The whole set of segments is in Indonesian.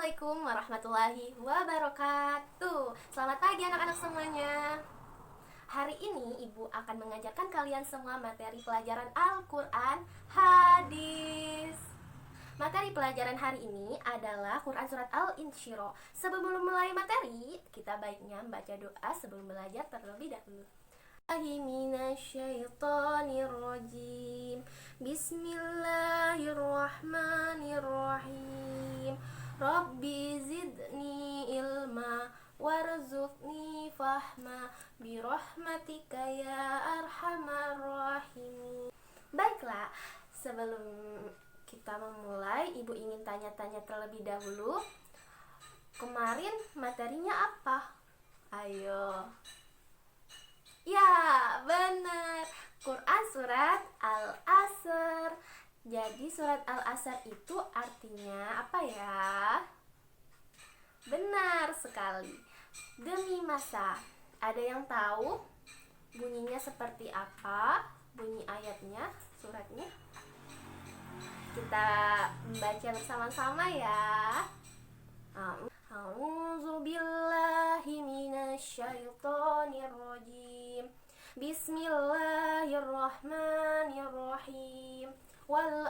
Assalamualaikum warahmatullahi wabarakatuh. Selamat pagi anak-anak semuanya. Hari ini Ibu akan mengajarkan kalian semua materi pelajaran Al-Quran Hadis. Materi pelajaran hari ini adalah Quran Surat Al-Insyirah. Sebelum mulai materi, kita baiknya membaca doa sebelum belajar terlebih dahulu. Minasyaitonirrajim. Bismillahirrahmanirrahim. Rabbi zidni ilma warzuqni fahma birahmatika ya arhamar rahimin. Baiklah, sebelum kita memulai, Ibu ingin tanya-tanya terlebih dahulu. Kemarin materinya apa? Ayo. Ya, benar. Quran Surat Al-Asr. Jadi surat Al-Asr itu artinya apa ya? Benar sekali. Demi masa. Ada yang tahu bunyinya seperti apa? Bunyi ayatnya, suratnya? Kita membaca bersama-sama ya. A'udzu billahi minasyaitonir rajim. Bismillahirrahmanirrahim. Wal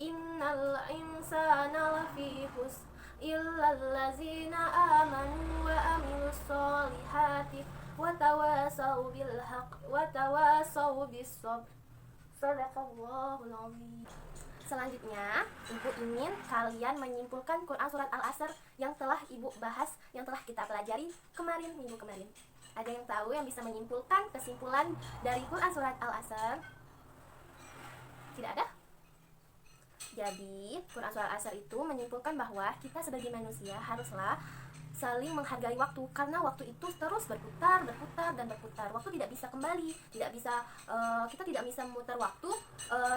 innal insana lafi khusr illal ladzina amanu wa amilus solihati wa tawasaw bil haqq wa tawasaw bis sabr. Shadaqallahul azim. Selanjutnya, Ibu ingin kalian menyimpulkan Quran Surat Al-Asr yang telah Ibu bahas, yang telah kita pelajari minggu kemarin. Ada yang tahu yang bisa menyimpulkan kesimpulan dari Quran Surat Al-Asr? Tidak ada? Jadi, Quran Surat Al-Asr itu menyimpulkan bahwa kita sebagai manusia haruslah saling menghargai waktu, karena waktu itu terus berputar dan berputar. Waktu tidak bisa kembali, kita tidak bisa memutar waktu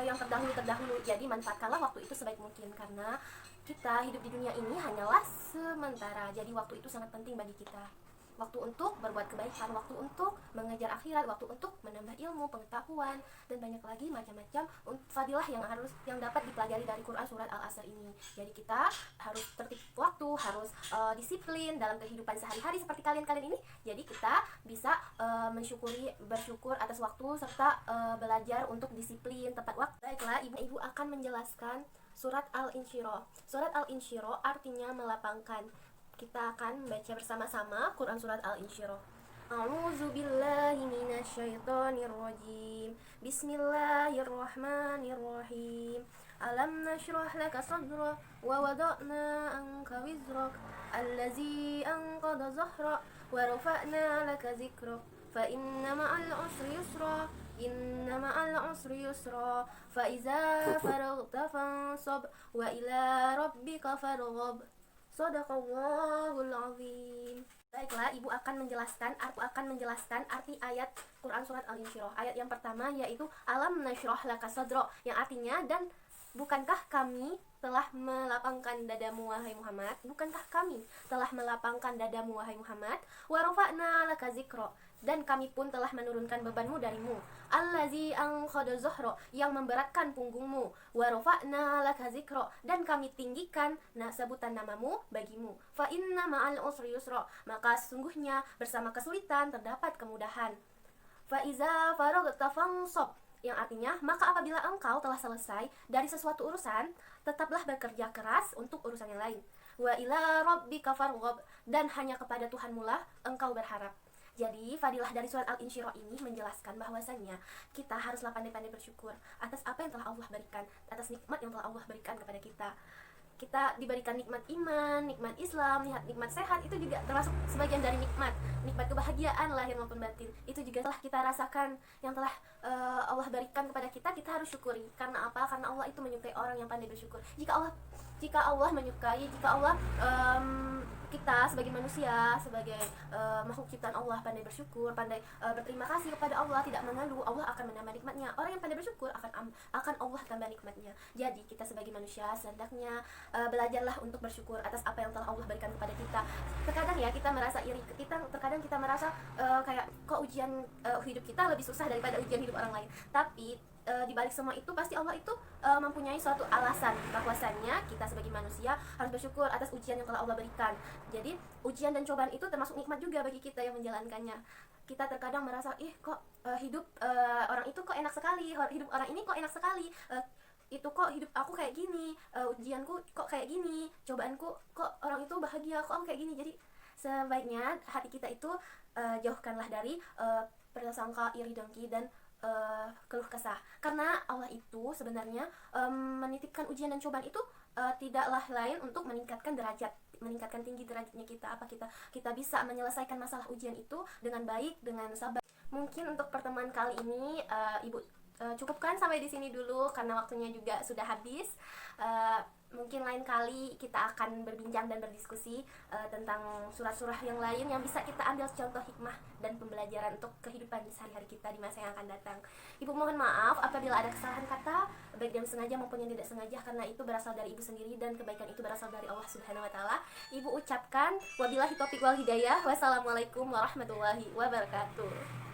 yang terdahulu. Jadi manfaatkanlah waktu itu sebaik mungkin, karena kita hidup di dunia ini hanyalah sementara. Jadi waktu itu sangat penting bagi kita. Waktu untuk berbuat kebaikan, waktu untuk mengejar akhirat, waktu untuk menambah ilmu, pengetahuan, dan banyak lagi macam-macam fadilah yang dapat dipelajari dari Quran Surat Al-Asr ini. Jadi kita harus tertib waktu, harus disiplin dalam kehidupan sehari-hari seperti kalian ini. Jadi kita bisa bersyukur atas waktu, serta belajar untuk disiplin tepat waktu. Baiklah, Ibu akan menjelaskan Surat Al-Insyirah. Surat Al-Insyirah artinya melapangkan. Kita akan membaca bersama-sama Quran Surat Al-Insyirah. A'udzu billahi minasyaitonir rajim. Bismillahirrahmanirrahim. Alam nashrah laka sadrak wa wada'na anka wizrak allazi anqadha zahrak wa rafa'na laka zikrak fa inna ma'al usri yusra inna ma'al usri yusra fa iza faraghta fansab wa ila rabbika farghab. Shadaqallahul azim. Baiklah, Ibu akan menjelaskan arti ayat Quran Surat Al-Insyirah. Ayat yang pertama yaitu Alam nashrah laka sadrak, yang artinya, dan bukankah kami telah melapangkan dadamu wahai Muhammad? Bukankah kami telah melapangkan dadamu wahai Muhammad? Wa rafa'na laka zikra, dan kami pun telah menurunkan bebanmu darimu. Allazi anqadha zahra, yang memberatkan punggungmu. Wa rafa'na laka zikra, dan kami tinggikan sebutan namamu bagimu. Fa inna ma'al usri yusra, maka sesungguhnya bersama kesulitan terdapat kemudahan. Fa iza faraghta fansab, yang artinya, maka apabila engkau telah selesai dari sesuatu urusan, tetaplah bekerja keras untuk urusan yang lain. Wa ila rabbika farghab, dan hanya kepada Tuhanmu lah engkau berharap. Jadi, fadilah dari surat Al-Insyirah ini menjelaskan bahwasannya kita haruslah pandai-pandai bersyukur atas apa yang telah Allah berikan, atas nikmat yang telah Allah berikan kepada kita. Kita diberikan nikmat iman, nikmat Islam, nikmat sehat, itu juga termasuk sebagian dari nikmat kebahagiaan lahir maupun batin. Itu juga telah kita rasakan, yang telah Allah berikan kepada kita, kita harus syukuri. Karena apa? Karena Allah itu menyukai orang yang pandai bersyukur. Jika Allah menyukai, jika Allah kita sebagai manusia, sebagai makhluk ciptaan Allah pandai bersyukur, pandai berterima kasih kepada Allah, tidak mengeluh, Allah akan menambah nikmatnya. Orang yang pandai bersyukur akan Allah tambah nikmatnya. Jadi kita sebagai manusia hendaknya belajarlah untuk bersyukur atas apa yang telah Allah berikan kepada kita. Terkadang ya kita merasa iri, terkadang kita merasa kayak kok ujian hidup kita lebih susah daripada ujian hidup orang lain. Tapi di balik semua itu pasti Allah itu mempunyai suatu alasan, bahwasannya kita sebagai manusia harus bersyukur atas ujian yang telah Allah berikan. Jadi ujian dan cobaan itu termasuk nikmat juga bagi kita yang menjalankannya. Kita terkadang merasa, kok hidup orang itu kok enak sekali, hidup orang ini kok enak sekali, itu kok hidup aku kayak gini, ujianku kok kayak gini, cobaanku kok orang itu bahagia, kok aku kayak gini. Jadi sebaiknya hati kita itu jauhkanlah dari prasangka, iri dengki, dan keluh kesah. Karena Allah itu sebenarnya menitipkan ujian dan cobaan itu tidaklah lain untuk meningkatkan tinggi derajatnya kita. Apa kita bisa menyelesaikan masalah ujian itu dengan baik, dengan sabar. Mungkin untuk pertemuan kali ini Ibu cukupkan sampai di sini dulu karena waktunya juga sudah habis. Mungkin lain kali kita akan berbincang dan berdiskusi tentang surah-surah yang lain yang bisa kita ambil contoh hikmah dan pembelajaran untuk kehidupan sehari-hari kita di masa yang akan datang. Ibu mohon maaf apabila ada kesalahan kata, baik yang sengaja maupun yang tidak sengaja, karena itu berasal dari Ibu sendiri dan kebaikan itu berasal dari Allah Subhanahu wa taala. Ibu ucapkan wabillahi taufiq wal hidayah. Wassalamualaikum warahmatullahi wabarakatuh.